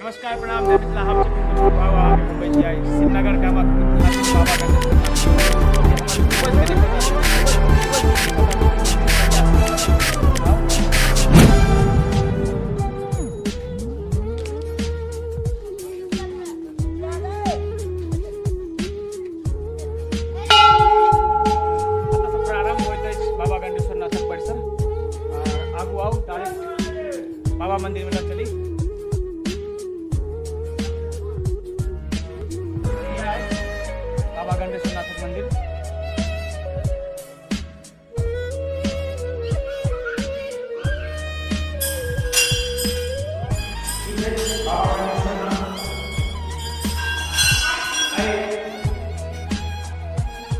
नमस्कार प्रणाम मैं मिथिला हम मुंबई से आए श्रीनगर का बाबा प्रारंभ होइत अछि बाबा गंडेश्वर नाथक परिसर आगू आउ डायरेक्ट बाबा मंदिर में चली। बाबा गंडेश्वर नाथक मंदिर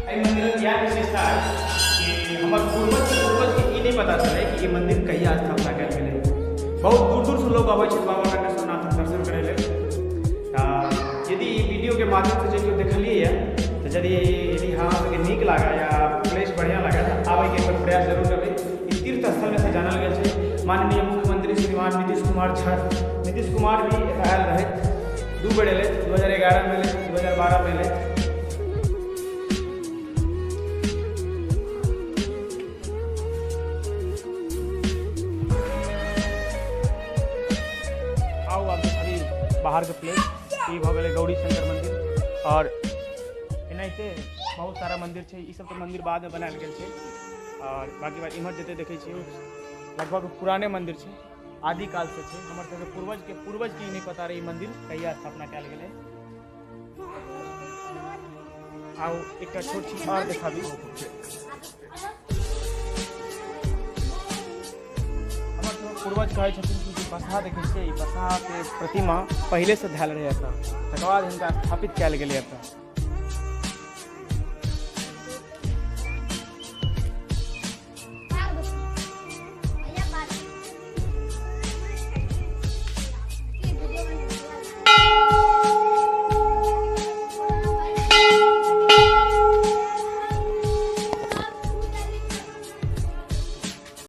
मंदिर क्या विशेषता है कि हमारे पूर्वज के ई नहीं पता चले कि ये मंदिर कहिया स्थापना कल गेलै। बहुत दूर दूर से लोग अबै छै बाबा गंडेश्वर नाथक दर्शन करे लेल। यदि ई वीडियो के माध्यम से जो देखलिए तो यदि हाँ नीक लगा या प्लेस बढ़िया लगा तो आबे के एक प्रयास जरूर करबै। इस तीर्थ स्थल में से जानल गेल छै माननीय मुख्यमंत्री श्रीमान नीतीश कुमार झा नीतीश कुमार भी आयल रहे, दू बेर एलै, 2011 में एलै, 2012 में एलै। आओ आप अभी बाहर के प्लेस ई भऽ गेलै गौरी शंकर मंदिर और एनाहिते बहुत सारा मंदिर छै। ई सब तो मंदिर बाद में बनायल गेल छै और बाकी बात इम्हर जते देखै छियै लगभग पुराने मंदिर छै, आदिकाल से छै। हमर सबके पूर्वज के नहीं पता रहे ई मंदिर कहिया स्थापना कयल गेलै। आओ एक छोट चीज और देखाबी। हमर सबके पूर्वज कहै छथिन कि बसहा देखै छियै, ई बसहा के प्रतिमा पहले से धैल रहे एतऽ, तकर बाद हिनका स्थापित कयल गेलै एतऽ।